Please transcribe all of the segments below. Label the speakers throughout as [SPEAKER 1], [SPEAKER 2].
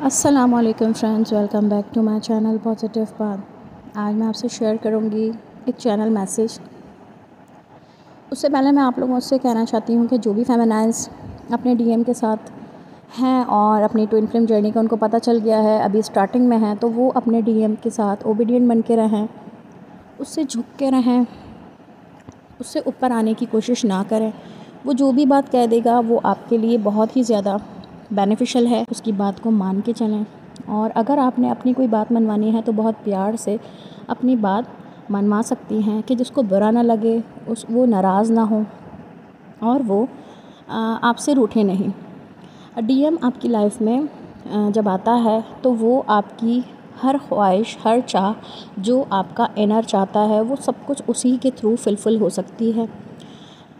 [SPEAKER 1] अस्सलामुअलैकुम friends, welcome back to my channel positive path. आज मैं आपसे शेयर करूंगी एक चैनल मैसेज। उससे पहले मैं आप लोगों से कहना चाहती हूं कि जो भी फेमिनाइज अपने डीएम के साथ हैं और अपनी ट्विन फ्लेम जर्नी का उनको पता चल गया है, अभी स्टार्टिंग में हैं, तो वो अपने डीएम के साथ ओबीडियंट बन के रहें, उससे झुक के रहें, उससे ऊपर आने की कोशिश ना करें। वो जो भी बात कह देगा वो आपके लिए बहुत ही ज़्यादा बेनिफिशियल है, उसकी बात को मान के चलें। और अगर आपने अपनी कोई बात मनवानी है तो बहुत प्यार से अपनी बात मनवा सकती हैं कि जिसको बुरा ना लगे, वो नाराज़ ना हो और वो आपसे रूठे नहीं। डीएम आपकी लाइफ में जब आता है तो वो आपकी हर ख्वाहिश, हर चाह, जो आपका इनर चाहता है, वो सब कुछ उसी के थ्रू फुलफ़िल हो सकती है।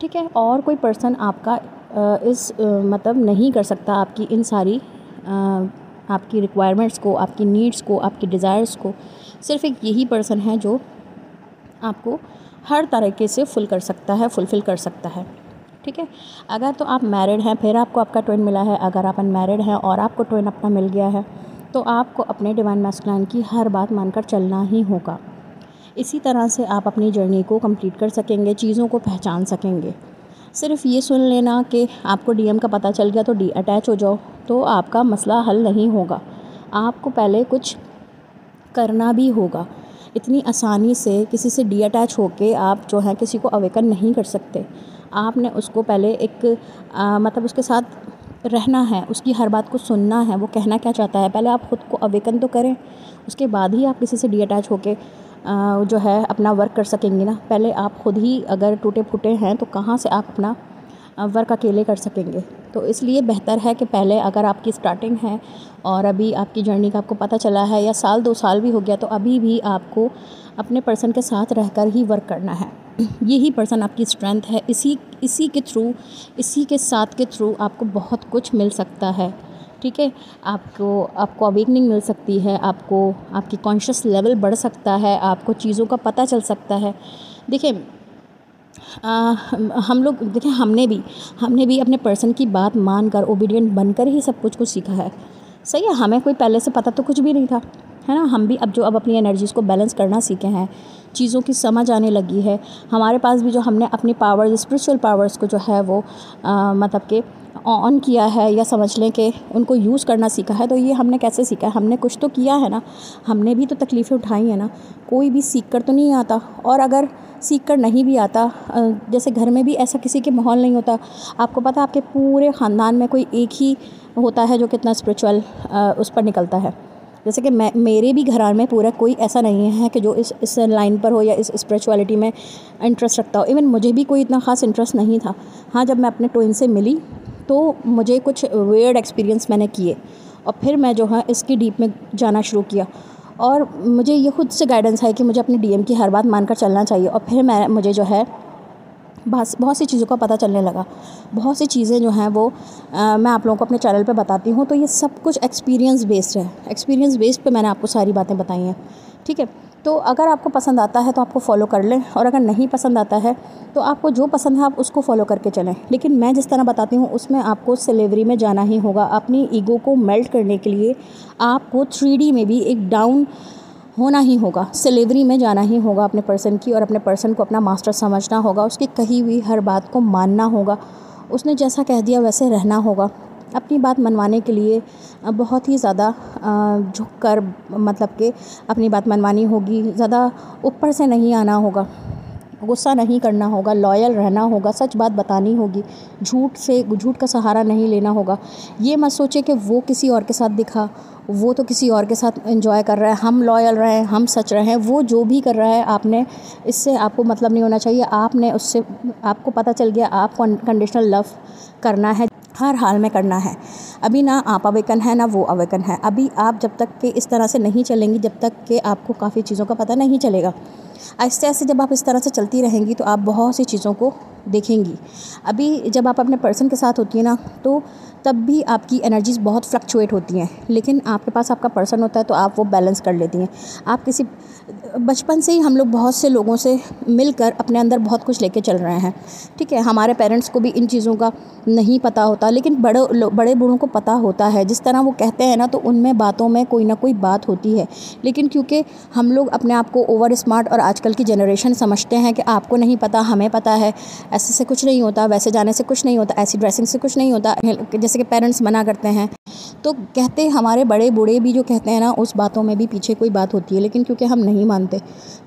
[SPEAKER 1] ठीक है। और कोई पर्सन आपका मतलब नहीं कर सकता आपकी इन सारी आपकी रिक्वायरमेंट्स को, आपकी नीड्स को, आपकी डिज़ायर्स को। सिर्फ़ एक यही पर्सन है जो आपको हर तरीके से फुलफ़िल कर सकता है। ठीक है। अगर तो आप मैरिड हैं फिर आपको आपका ट्विन मिला है, अगर आप अनमैरिड हैं और आपको ट्विन अपना मिल गया है, तो आपको अपने डिवाइन मैस्कुलिन की हर बात मानकर चलना ही होगा। इसी तरह से आप अपनी जर्नी को कंप्लीट कर सकेंगे, चीज़ों को पहचान सकेंगे। सिर्फ़ ये सुन लेना कि आपको डीएम का पता चल गया तो डी अटैच हो जाओ, तो आपका मसला हल नहीं होगा। आपको पहले कुछ करना भी होगा। इतनी आसानी से किसी से डी अटैच होके आप जो है किसी को अवेकन नहीं कर सकते। आपने उसको पहले एक मतलब उसके साथ रहना है, उसकी हर बात को सुनना है, वो कहना क्या चाहता है। पहले आप ख़ुद को अवेकन तो करें, उसके बाद ही आप किसी से डी अटैच होके जो है अपना वर्क कर सकेंगे ना। पहले आप ख़ुद ही अगर टूटे फूटे हैं तो कहाँ से आप अपना वर्क अकेले कर सकेंगे। तो इसलिए बेहतर है कि पहले अगर आपकी स्टार्टिंग है और अभी आपकी जर्नी का आपको पता चला है, या साल 2 साल भी हो गया, तो अभी भी आपको अपने पर्सन के साथ रहकर ही वर्क करना है। यही पर्सन आपकी स्ट्रेंथ है। इसी के थ्रू, इसी के साथ के थ्रू आपको बहुत कुछ मिल सकता है। ठीक है। आपको अवेकनिंग मिल सकती है, आपको आपकी कॉन्शियस लेवल बढ़ सकता है, आपको चीज़ों का पता चल सकता है। देखिए हम लोग देखिए हमने भी अपने पर्सन की बात मानकर ओबीडिएंट बनकर ही सब कुछ सीखा है। सही है। हमें कोई पहले से पता तो कुछ भी नहीं था, है ना। हम भी अब अपनी एनर्जीज़ को बैलेंस करना सीखे हैं, चीज़ों की समझ आने लगी है। हमारे पास भी जो हमने अपनी पावर्स, स्पिरिचुअल पावर्स को जो है वो मतलब कि ऑन किया है, या समझ लें कि उनको यूज़ करना सीखा है। तो ये हमने कैसे सीखा है? हमने कुछ तो किया है ना, हमने भी तो तकलीफ़ें उठाई हैं ना। कोई भी सीख कर तो नहीं आता, और अगर सीख कर नहीं भी आता, जैसे घर में भी ऐसा किसी के माहौल नहीं होता। आपको पता है आपके पूरे ख़ानदान में कोई एक ही होता है जो कितना स्पिरिचुअल उस पर निकलता है। जैसे कि मेरे भी घराने में पूरा कोई ऐसा नहीं है कि जो इस लाइन पर हो या इस स्पिरिचुअलिटी में इंटरेस्ट रखता हो। इवन मुझे भी कोई इतना ख़ास इंटरेस्ट नहीं था। हाँ, जब मैं अपने ट्विन से मिली तो मुझे कुछ वियर्ड एक्सपीरियंस मैंने किए, और फिर मैं जो है इसकी डीप में जाना शुरू किया, और मुझे ये खुद से गाइडेंस है कि मुझे अपने डीएम की हर बात मानकर चलना चाहिए। और फिर मुझे जो है बहुत सी चीज़ों का पता चलने लगा। बहुत सी चीज़ें जो हैं वो मैं आप लोगों को अपने चैनल पे बताती हूँ। तो ये सब कुछ एक्सपीरियंस बेस्ड है। एक्सपीरियंस बेस्ड पे मैंने आपको सारी बातें बताई हैं। ठीक है। तो अगर आपको पसंद आता है तो आपको फॉलो कर लें, और अगर नहीं पसंद आता है तो आपको जो पसंद है आप उसको फॉलो करके चलें। लेकिन मैं जिस तरह बताती हूँ उसमें आपको स्लेवरी में जाना ही होगा। अपनी ईगो को मेल्ट करने के लिए आपको 3D में भी एक डाउन होना ही होगा, स्लेवरी में जाना ही होगा अपने पर्सन की, और अपने पर्सन को अपना मास्टर समझना होगा। उसकी कही हुई हर बात को मानना होगा, उसने जैसा कह दिया वैसे रहना होगा। अपनी बात मनवाने के लिए बहुत ही ज़्यादा झुक कर मतलब कि अपनी बात मनवानी होगी। ज़्यादा ऊपर से नहीं आना होगा, गुस्सा नहीं करना होगा, लॉयल रहना होगा, सच बात बतानी होगी, झूठ का सहारा नहीं लेना होगा। ये मत सोचे कि वो किसी और के साथ दिखा, वो तो किसी और के साथ एंजॉय कर रहा है, हम लॉयल रहें, हम सच रहें। वो जो भी कर रहा है इससे आपको मतलब नहीं होना चाहिए। आपको पता चल गया आप कंडीशनल लव करना है, हर हाल में करना है। अभी ना आप अवेकन है ना वो अवेकन है। अभी आप जब तक कि इस तरह से नहीं चलेंगी, जब तक कि आपको काफ़ी चीज़ों का पता नहीं चलेगा। आहिस्ते आहिस्ते जब आप इस तरह से चलती रहेंगी तो आप बहुत सी चीज़ों को देखेंगी। अभी जब आप अपने पर्सन के साथ होती है ना, तो तब भी आपकी एनर्जीज़ बहुत फ्लक्चुएट होती हैं, लेकिन आपके पास आपका पर्सन होता है तो आप वो बैलेंस कर लेती हैं। आप किसी बचपन से ही हम लोग बहुत से लोगों से मिलकर अपने अंदर बहुत कुछ लेके चल रहे हैं, ठीक है। हमारे पेरेंट्स को भी इन चीज़ों का नहीं पता होता, लेकिन बड़े बूढ़ों को पता होता है। जिस तरह वो कहते हैं ना, तो उनमें बातों में कोई ना कोई बात होती है, लेकिन क्योंकि हम लोग अपने आप को ओवर स्मार्ट और आजकल की जनरेशन समझते हैं कि आपको नहीं पता, हमें पता है, ऐसे से कुछ नहीं होता, वैसे जाने से कुछ नहीं होता, ऐसी ड्रेसिंग से कुछ नहीं होता, जैसे कि पेरेंट्स मना करते हैं। तो कहते हमारे बड़े बूढ़े भी जो कहते हैं ना, उस बातों में भी पीछे कोई बात होती है, लेकिन क्योंकि हम नहीं मानते,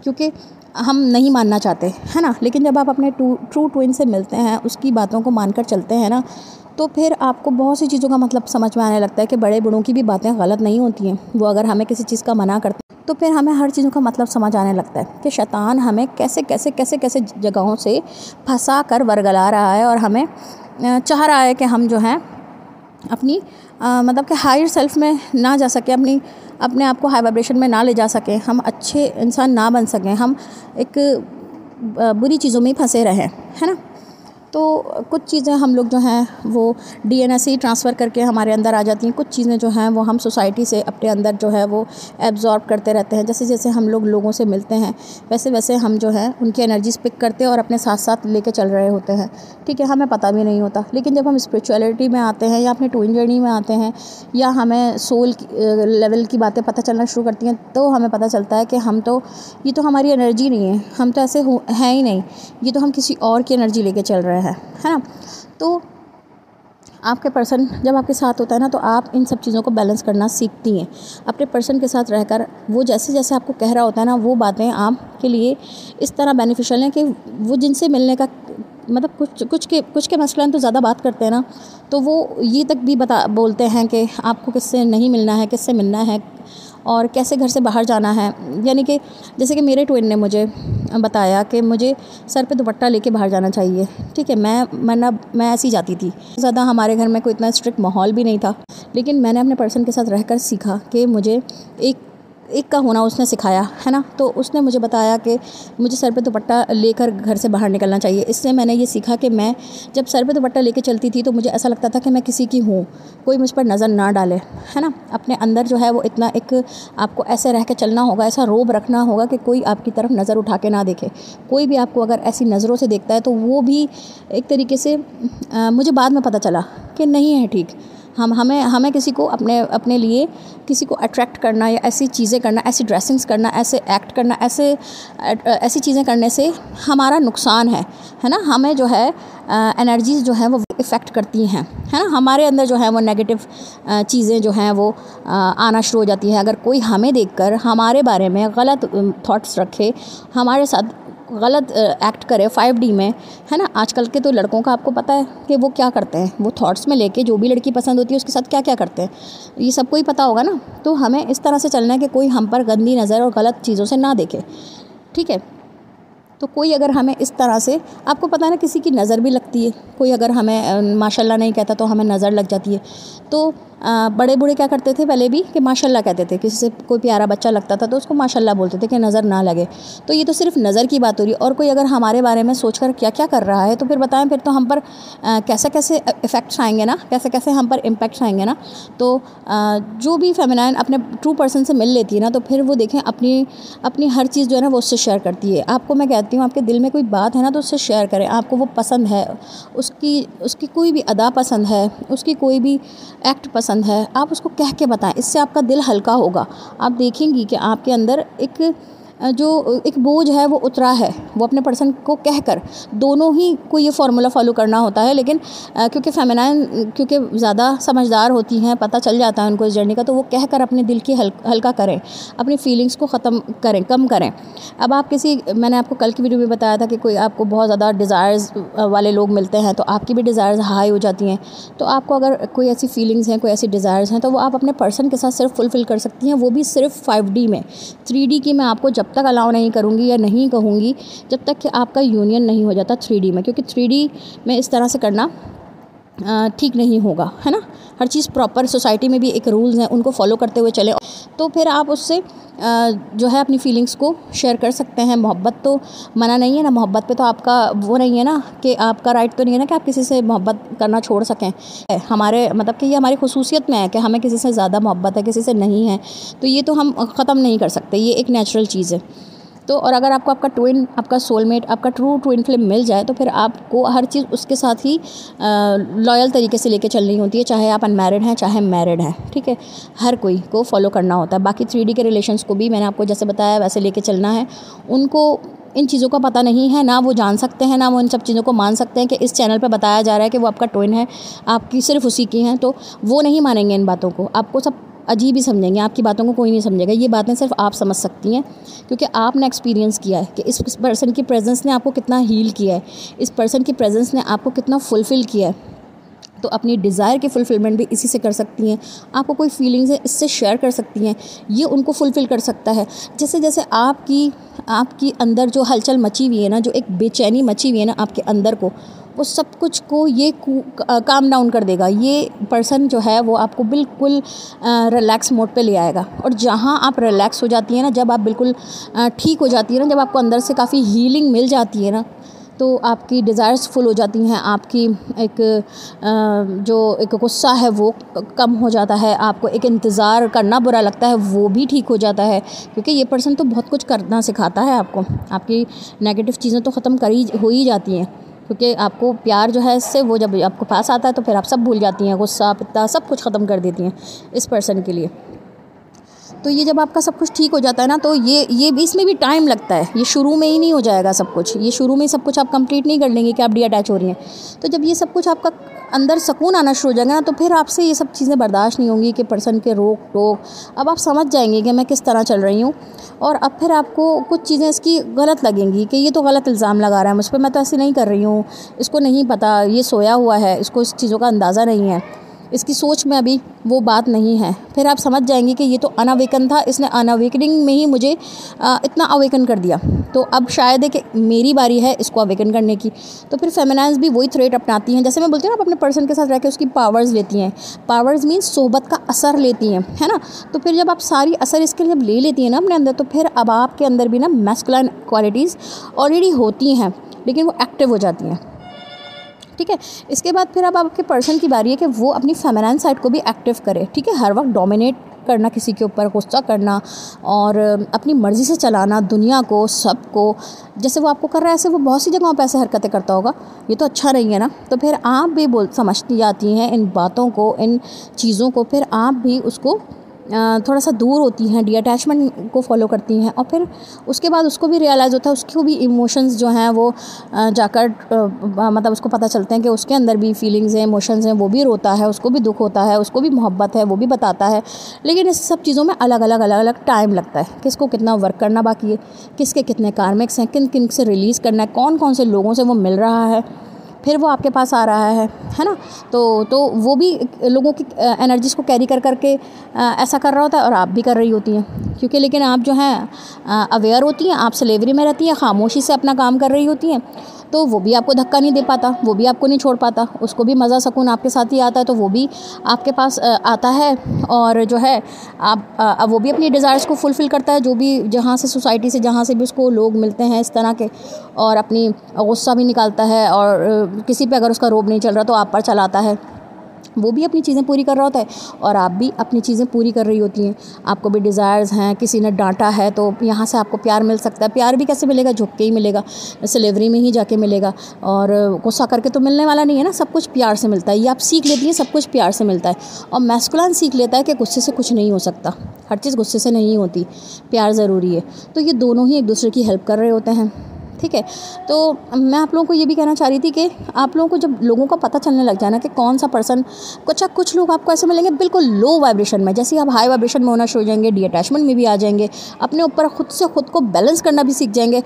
[SPEAKER 1] क्योंकि हम नहीं मानना चाहते, है ना। लेकिन जब आप अपने ट्रू ट्विन से मिलते हैं, उसकी बातों को मानकर चलते हैं ना, तो फिर आपको बहुत सी चीज़ों का मतलब समझ में आने लगता है कि बड़े बूढ़ों की भी बातें गलत नहीं होती हैं। वो अगर हमें किसी चीज़ का मना करते हैं तो फिर हमें हर चीज़ों का मतलब समझ आने लगता है कि शैतान हमें कैसे कैसे कैसे कैसे जगहों से फंसा कर वरगला रहा है, और हमें चाह रहा है कि हम जो हैं अपनी मतलब कि हायर सेल्फ में ना जा सके, अपने आप को हाई वाइब्रेशन में ना ले जा सकें, हम अच्छे इंसान ना बन सकें, हम एक बुरी चीज़ों में ही फंसे रहें, है ना। तो कुछ चीज़ें हम लोग जो हैं वो डीएनए से ही ट्रांसफ़र करके हमारे अंदर आ जाती हैं। कुछ चीज़ें जो हैं वो हम सोसाइटी से अपने अंदर जो है वो एब्जॉर्ब करते रहते हैं। जैसे जैसे हम लोगों से मिलते हैं, वैसे वैसे हम जो है उनकी एनर्जीज़ पिक करते हैं और अपने साथ साथ लेके चल रहे होते हैं, ठीक है। हमें पता भी नहीं होता, लेकिन जब हम स्पिरिचुअलिटी में आते हैं या अपने ट्विन जर्नी में आते हैं, या हमें सोल लेवल की बातें पता चलना शुरू करती हैं, तो हमें पता चलता है कि ये तो हमारी एनर्जी नहीं है, हम तो ऐसे हैं ही नहीं, ये तो हम किसी और की एनर्जी लेके चल रहे हैं, है ना। तो आपके पर्सन जब आपके साथ होता है ना, तो आप इन सब चीज़ों को बैलेंस करना सीखती हैं। अपने पर्सन के साथ रहकर वो जैसे जैसे आपको कह रहा होता है ना, वो बातें आपके लिए इस तरह बेनिफिशियल हैं कि वो जिनसे मिलने का मतलब कुछ के मसलन तो ज़्यादा बात करते हैं ना, तो वो ये तक भी बोलते हैं कि आपको किससे नहीं मिलना है, किससे मिलना है, और कैसे घर से बाहर जाना है। यानी कि जैसे कि मेरे ट्विन ने मुझे बताया कि मुझे सर पे दुपट्टा लेके बाहर जाना चाहिए, ठीक है। मैं ऐसी जाती थी। ज़्यादा हमारे घर में कोई इतना स्ट्रिक्ट माहौल भी नहीं था, लेकिन मैंने अपने पर्सन के साथ रहकर सीखा कि मुझे एक का होना उसने सिखाया, है ना। तो उसने मुझे बताया कि मुझे सर पे दुपट्टा लेकर घर से बाहर निकलना चाहिए। इससे मैंने ये सीखा कि मैं जब सर पे दुपट्टा लेके चलती थी तो मुझे ऐसा लगता था कि मैं किसी की हूँ, कोई मुझ पर नज़र ना डाले, है ना। अपने अंदर जो है वो इतना एक आपको ऐसे रह के चलना होगा, ऐसा रोब रखना होगा कि कोई आपकी तरफ नज़र उठा के ना देखे। कोई भी आपको अगर ऐसी नज़रों से देखता है तो वो भी एक तरीके से मुझे बाद में पता चला कि नहीं है ठीक। हमें किसी को अपने लिए किसी को अट्रैक्ट करना, या ऐसी चीज़ें करना, ऐसी ड्रेसिंग्स करना, ऐसे एक्ट करना, ऐसी चीज़ें करने से हमारा नुकसान है ना। हमें जो है एनर्जीज़ जो है वो इफ़ेक्ट करती हैं, है ना। हमारे अंदर जो है वो नेगेटिव चीज़ें जो हैं वो आना शुरू हो जाती हैं। अगर कोई हमें देखकर हमारे बारे में गलत थॉट्स रखे, हमारे साथ गलत एक्ट करे 5D में, है ना। आजकल के तो लड़कों का आपको पता है कि वो क्या करते हैं, वो थॉट्स में लेके जो भी लड़की पसंद होती है उसके साथ क्या क्या करते हैं, ये सबको ही पता होगा ना। तो हमें इस तरह से चलना है कि कोई हम पर गंदी नज़र और गलत चीज़ों से ना देखे, ठीक है। तो कोई अगर हमें इस तरह से, आपको पता है ना, किसी की नज़र भी लगती है। कोई अगर हमें माशाल्लाह नहीं कहता तो हमें नज़र लग जाती है। तो बड़े बूढ़े क्या करते थे पहले भी कि माशाल्लाह कहते थे। किसी से कोई प्यारा बच्चा लगता था तो उसको माशाल्लाह बोलते थे कि नज़र ना लगे। तो ये तो सिर्फ नज़र की बात हो रही है, और कोई अगर हमारे बारे में सोच कर क्या क्या कर रहा है तो फिर बताएं, फिर तो हम पर कैसे कैसे इफ़ेक्ट्स आएंगे ना, कैसे कैसे हम पर इम्पैक्ट्स आएंगे ना। तो जो भी फेमिनाइन अपने ट्रू पर्सन से मिल लेती है ना, तो फिर वो देखें अपनी हर चीज़ जो है ना वो उससे शेयर करती है। आपको मैं कहती हूँ, आपके दिल में कोई बात है ना तो उससे शेयर करें। आपको वो पसंद है, उसकी कोई भी अदा पसंद है, उसकी कोई भी एक्ट पसंद है, आप उसको कह के बताएं। इससे आपका दिल हल्का होगा। आप देखेंगी कि आपके अंदर एक बोझ है वो उतरा है, वो अपने पर्सन को कहकर। दोनों ही को ये फार्मूला फॉलो करना होता है, लेकिन क्योंकि फेमिनाइन क्योंकि ज़्यादा समझदार होती हैं, पता चल जाता है उनको इस जर्नी का, तो वो कहकर अपने दिल की हल्का करें, अपनी फीलिंग्स को ख़त्म करें, कम करें। अब आप मैंने आपको कल की वीडियो में बताया था कि कोई आपको बहुत ज़्यादा डिज़ायर्स वाले लोग मिलते हैं तो आपकी भी डिज़ायर्स हाई हो जाती हैं। तो आपको अगर कोई ऐसी फीलिंग्स हैं, कोई ऐसी डिज़ायर्स हैं, तो वो आप अपने पर्सन के साथ सिर्फ फुलफ़िल कर सकती हैं, वो भी सिर्फ 5D में। 3D की मैं आपको जब तक अलाउ नहीं करूँगी या नहीं कहूँगी जब तक कि आपका यूनियन नहीं हो जाता 3D में, क्योंकि 3D में इस तरह से करना ठीक नहीं होगा, है ना। हर चीज़ प्रॉपर, सोसाइटी में भी एक रूल्स हैं उनको फॉलो करते हुए चलें, तो फिर आप उससे जो है अपनी फीलिंग्स को शेयर कर सकते हैं। मोहब्बत तो मना नहीं है ना, मोहब्बत पे तो आपका वो नहीं है ना कि आपका राइट तो नहीं है ना कि आप किसी से मोहब्बत करना छोड़ सकें। हमारे मतलब कि ये हमारी खुसूसियत में है कि हमें किसी से ज़्यादा मोहब्बत है, किसी से नहीं है, तो ये तो हम ख़त्म नहीं कर सकते, ये एक नेचुरल चीज़ है। तो और अगर आपको आपका ट्विन, आपका सोलमेट, आपका ट्रू ट्विन फ्लेम मिल जाए तो फिर आपको हर चीज़ उसके साथ ही लॉयल तरीके से लेके चलनी होती है, चाहे आप अनमैरिड हैं चाहे मैरिड हैं, ठीक है। हर कोई को फॉलो करना होता है। बाकी 3D के रिलेशंस को भी मैंने आपको जैसे बताया वैसे लेके चलना है। उनको इन चीज़ों का पता नहीं है, ना वो जान सकते हैं, ना वो इन सब चीज़ों को मान सकते हैं कि इस चैनल पे बताया जा रहा है कि वो आपका ट्विन है, आपकी सिर्फ उसी की हैं, तो वो नहीं मानेंगे इन बातों को। आपको सब अजीब ही समझेंगे, आपकी बातों को कोई नहीं समझेगा। ये बातें सिर्फ आप समझ सकती हैं क्योंकि आपने एक्सपीरियंस किया है कि इस पर्सन की प्रेजेंस ने आपको कितना हील किया है, इस पर्सन की प्रेजेंस ने आपको कितना फुलफ़िल किया है। तो अपनी डिज़ायर की फुलफ़िलमेंट भी इसी से कर सकती हैं। आपको कोई फीलिंग्स है इससे शेयर कर सकती हैं, ये उनको फुलफ़िल कर सकता है। जैसे जैसे आपकी अंदर जो हलचल मची हुई है ना, जो एक बेचैनी मची हुई है ना आपके अंदर को, वो सब कुछ को ये काम डाउन कर देगा। ये पर्सन जो है वो आपको बिल्कुल रिलैक्स मोड पे ले आएगा। और जहाँ आप रिलैक्स हो जाती हैं ना, जब आप बिल्कुल ठीक हो जाती है ना, जब आपको अंदर से काफ़ी हीलिंग मिल जाती है ना, तो आपकी डिज़ायर्स फुल हो जाती हैं, आपकी जो एक गुस्सा है वो कम हो जाता है, आपको एक इंतज़ार करना बुरा लगता है वो भी ठीक हो जाता है। क्योंकि ये पर्सन तो बहुत कुछ करना सिखाता है आपको, आपकी नेगेटिव चीज़ें तो ख़त्म हो ही जाती हैं। क्योंकि आपको प्यार जो है इससे, वो जब आपके पास आता है तो फिर आप सब भूल जाती हैं, गुस्सा पित्ता सब कुछ ख़त्म कर देती हैं इस पर्सन के लिए। तो ये जब आपका सब कुछ ठीक हो जाता है ना, तो ये भी, इसमें भी टाइम लगता है, ये शुरू में ही नहीं हो जाएगा सब कुछ, ये शुरू में सब कुछ आप कंप्लीट नहीं कर लेंगे कि आप डी अटैच हो रही हैं। तो जब ये सब कुछ आपका अंदर सुकून आना शुरू हो जाएगा ना, तो फिर आपसे ये सब चीज़ें बर्दाश्त नहीं होंगी कि पर्सन के रोक टोक। अब आप समझ जाएंगे कि मैं किस तरह चल रही हूँ, और अब फिर आपको कुछ चीज़ें इसकी गलत लगेंगी कि ये तो गलत इल्ज़ाम लगा रहा है मुझ पर, मैं तो ऐसे नहीं कर रही हूँ, इसको नहीं पता, ये सोया हुआ है, इसको इस चीज़ों का अंदाज़ा नहीं है, इसकी सोच में अभी वो बात नहीं है। फिर आप समझ जाएंगे कि ये तो अनअवेकन था, इसने अनअवेकनिंग में ही मुझे इतना अवेकन कर दिया, तो अब शायद है कि मेरी बारी है इसको अवेकन करने की। तो फिर फेमिनाइन्स भी वही थ्रेट अपनाती हैं। जैसे मैं बोलती हूँ ना, आप अपने पर्सन के साथ रह के उसकी पावर्स लेती हैं, पावर्स मीन्स सोहबत का असर लेती हैं, है ना। तो फिर जब आप सारी असर इसके जब ले लेती हैं ना अपने अंदर, तो फिर अब आपके अंदर भी ना मैस्कुलाइन क्वालिटीज़ ऑलरेडी होती हैं, लेकिन वो एक्टिव हो जाती हैं, ठीक है। इसके बाद फिर अब आपके पर्सन की बारी है कि वो अपनी फेमिनाइन साइड को भी एक्टिव करे, ठीक है। हर वक्त डोमिनेट करना किसी के ऊपर, गुस्सा करना और अपनी मर्ज़ी से चलाना दुनिया को, सबको, जैसे वो आपको कर रहा है ऐसे वो बहुत सी जगहों पर ऐसे हरकतें करता होगा, ये तो अच्छा नहीं है ना। तो फिर आप भी समझती जाती हैं इन बातों को, इन चीज़ों को, फिर आप भी उसको थोड़ा सा दूर होती हैं, डी अटैचमेंट को फॉलो करती हैं। और फिर उसके बाद उसको भी रियलाइज़ होता है, उसको भी इमोशंस जो हैं वो जाकर मतलब उसको पता चलते हैं कि उसके अंदर भी फीलिंग्स हैं, इमोशंस हैं, वो भी रोता है, उसको भी दुख होता है, उसको भी मोहब्बत है, वो भी बताता है। लेकिन इस सब चीज़ों में अलग अलग टाइम लगता है, किसको कितना वर्क करना बाकी है, किसके कितने कार्मिक्स हैं, किन किन से रिलीज़ करना है, कौन कौन से लोगों से वो मिल रहा है, फिर वो आपके पास आ रहा है ना। तो वो भी लोगों की एनर्जीज़ को कैरी कर करके ऐसा कर रहा होता है, और आप भी कर रही होती हैं, क्योंकि लेकिन आप जो हैं अवेयर होती हैं, आप स्लेवरी में रहती हैं, खामोशी से अपना काम कर रही होती हैं, तो वो भी आपको धक्का नहीं दे पाता, वो भी आपको नहीं छोड़ पाता, उसको भी मज़ा सुकून आपके साथ ही आता है, तो वो भी आपके पास आता है। और जो है अब वो भी अपनी डिज़ायर्स को फुलफ़िल करता है, जो भी जहाँ से सोसाइटी से, जहाँ से भी उसको लोग मिलते हैं इस तरह के, और अपनी गुस्सा भी निकालता है, और किसी पे अगर उसका रोब नहीं चल रहा तो आप पर चलाता है। वो भी अपनी चीज़ें पूरी कर रहा होता है, और आप भी अपनी चीज़ें पूरी कर रही होती हैं। आपको भी डिज़ायर्स हैं, किसी ने डांटा है तो यहाँ से आपको प्यार मिल सकता है। प्यार भी कैसे मिलेगा? झुक के ही मिलेगा, डिलीवरी में ही जाके मिलेगा, और गुस्सा करके तो मिलने वाला नहीं है ना, सब कुछ प्यार से मिलता है। ये आप सीख लेती हैं, सब कुछ प्यार से मिलता है। और मैस्कुलिन सीख लेता है कि गुस्से से कुछ नहीं हो सकता, हर चीज़ गुस्से से नहीं होती, प्यार ज़रूरी है। तो ये दोनों ही एक दूसरे की हेल्प कर रहे होते हैं, ठीक है। तो मैं आप लोगों को ये भी कहना चाह रही थी कि आप लोगों को जब लोगों का पता चलने लग जाए ना कि कौन सा पर्सन, कुछ लोग आपको ऐसे मिलेंगे बिल्कुल लो वाइब्रेशन में, जैसे आप हाई वाइब्रेशन में होना शुरू हो जाएंगे, डी अटैचमेंट में भी आ जाएंगे, अपने ऊपर खुद से खुद को बैलेंस करना भी सीख जाएंगे,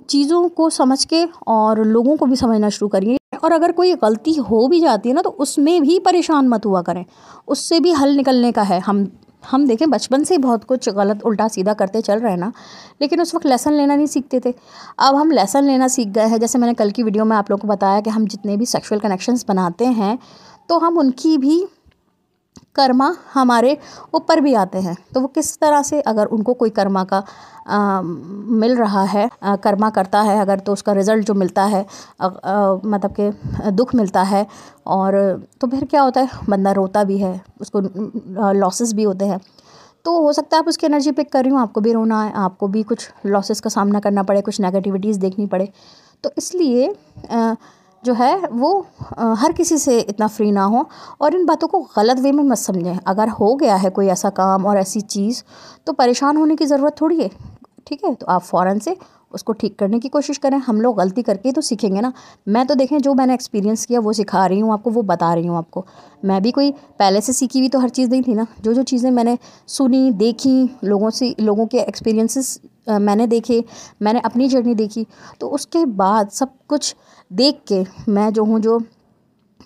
[SPEAKER 1] चीज़ों को समझ के, और लोगों को भी समझना शुरू करिए। और अगर कोई गलती हो भी जाती है ना, तो उसमें भी परेशान मत हुआ करें, उससे भी हल निकलने का है। हम देखें, बचपन से ही बहुत कुछ गलत उल्टा सीधा करते चल रहे हैं ना, लेकिन उस वक्त लेसन लेना नहीं सीखते थे। अब हम लेसन लेना सीख गए हैं। जैसे मैंने कल की वीडियो में आप लोगों को बताया कि हम जितने भी सेक्सुअल कनेक्शंस बनाते हैं, तो हम उनकी भी कर्मा हमारे ऊपर भी आते हैं। तो वो किस तरह से, अगर उनको कोई कर्मा का मिल रहा है, कर्मा करता है अगर, तो उसका रिज़ल्ट जो मिलता है मतलब कि दुख मिलता है, और तो फिर क्या होता है, बंदा रोता भी है, उसको लॉसेस भी होते हैं। तो हो सकता है आप उसकी एनर्जी पिक कर रही हूँ, आपको भी रोना है, आपको भी कुछ लॉसेस का सामना करना पड़े, कुछ नेगेटिविटीज़ देखनी पड़े। तो इसलिए जो है वो हर किसी से इतना फ्री ना हो, और इन बातों को गलत वे में मत समझें। अगर हो गया है कोई ऐसा काम और ऐसी चीज़, तो परेशान होने की ज़रूरत थोड़ी है, ठीक है। तो आप फ़ौरन से उसको ठीक करने की कोशिश करें। हम लोग गलती करके ही तो सीखेंगे ना। मैं तो देखें, जो मैंने एक्सपीरियंस किया वो सिखा रही हूँ आपको, वो बता रही हूँ आपको। मैं भी कोई पहले से सीखी हुई तो हर चीज़ नहीं थी ना। जो जो चीज़ें मैंने सुनी, देखी, लोगों के एक्सपीरियंसेस मैंने देखे, मैंने अपनी जर्नी देखी, तो उसके बाद सब कुछ देख के मैं जो हूँ, जो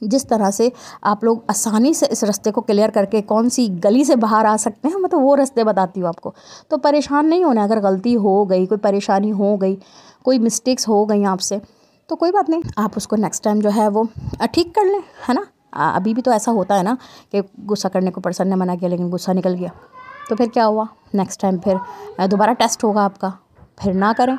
[SPEAKER 1] जिस तरह से आप लोग आसानी से इस रास्ते को क्लियर करके कौन सी गली से बाहर आ सकते हैं, मतलब वो रास्ते बताती हूँ आपको। तो परेशान नहीं होना। अगर गलती हो गई, कोई परेशानी हो गई, कोई मिस्टेक्स हो गई आपसे, तो कोई बात नहीं, आप उसको नेक्स्ट टाइम जो है वो ठीक कर लें, है ना। अभी भी तो ऐसा होता है ना कि गुस्सा करने को पर्सन ने मना किया लेकिन गुस्सा निकल गया, तो फिर क्या हुआ, नेक्स्ट टाइम फिर दोबारा टेस्ट होगा आपका, फिर ना करें।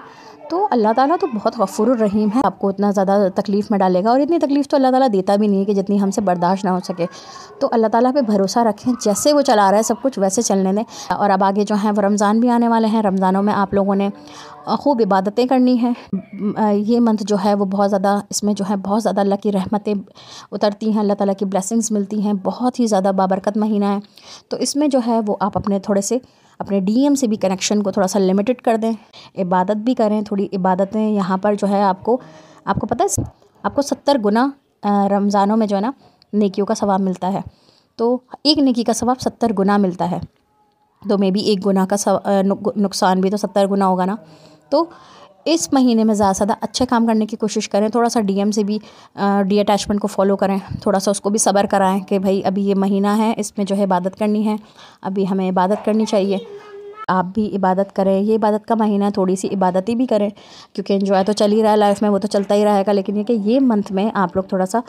[SPEAKER 1] तो अल्लाह ताला तो बहुत गफ़ूरुर रहीम है, आपको इतना ज़्यादा तकलीफ़ में डालेगा, और इतनी तकलीफ़ तो अल्लाह ताला देता भी नहीं है कि जितनी हमसे बर्दाश्त ना हो सके। तो अल्लाह ताला पे भरोसा रखें, जैसे वो चला रहा है सब कुछ वैसे चलने दें। और अब आगे जो है वो रमज़ान भी आने वाले हैं। रमज़ानों में आप लोगों ने खूब इबादतें करनी हैं। ये मंथ जो है वो बहुत ज़्यादा, इसमें जो है बहुत ज़्यादा अल्लाह की रहमतें उतरती हैं, अल्लाह ताला की ब्लेसिंग्स मिलती हैं, बहुत ही ज़्यादा बाबरकत महीना है। तो इसमें जो है वो आप अपने थोड़े से अपने डीएम से भी कनेक्शन को थोड़ा सा लिमिटेड कर दें, इबादत भी करें। थोड़ी इबादतें यहाँ पर जो है आपको पता है, आपको 70 गुना रमज़ानों में जो है ना नेकियों का सवाब मिलता है। तो एक नेकी का सवाब 70 गुना मिलता है। तो मे बी एक गुना का नुकसान भी तो 70 गुना होगा ना। तो इस महीने में ज़्यादा से ज़्यादा अच्छे काम करने की कोशिश करें। थोड़ा सा डीएम से भी डी अटैचमेंट को फॉलो करें, थोड़ा सा उसको भी सब्र कराएं कि भाई अभी ये महीना है, इसमें जो है इबादत करनी है, अभी हमें इबादत करनी चाहिए। आप भी इबादत करें, ये इबादत का महीना है, थोड़ी सी इबादत ही भी करें, क्योंकि एंजॉय तो चल ही रहा है लाइफ में, वो तो चलता ही रहेगा। लेकिन ये कि ये मंथ में आप लोग थोड़ा सा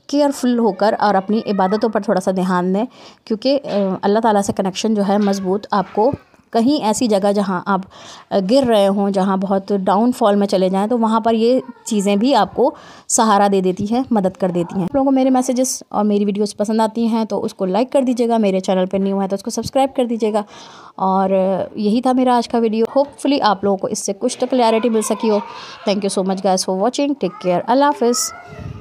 [SPEAKER 1] केयरफुल होकर और अपनी इबादतों पर थोड़ा सा ध्यान दें, क्योंकि अल्लाह ताला से कनेक्शन जो है मज़बूत आपको कहीं ऐसी जगह जहाँ आप गिर रहे हों, जहाँ बहुत डाउनफॉल में चले जाएं, तो वहाँ पर ये चीज़ें भी आपको सहारा दे देती हैं, मदद कर देती हैं। आप लोगों को मेरे मैसेजेस और मेरी वीडियोस पसंद आती हैं तो उसको लाइक कर दीजिएगा, मेरे चैनल पर न्यू है तो उसको सब्सक्राइब कर दीजिएगा। और यही था मेरा आज का वीडियो। होपफुली आप लोगों को इससे कुछ तो क्लैरिटी मिल सकी हो। Thank you so much guys for watching. Take care. अल्लाह हाफ़िज़।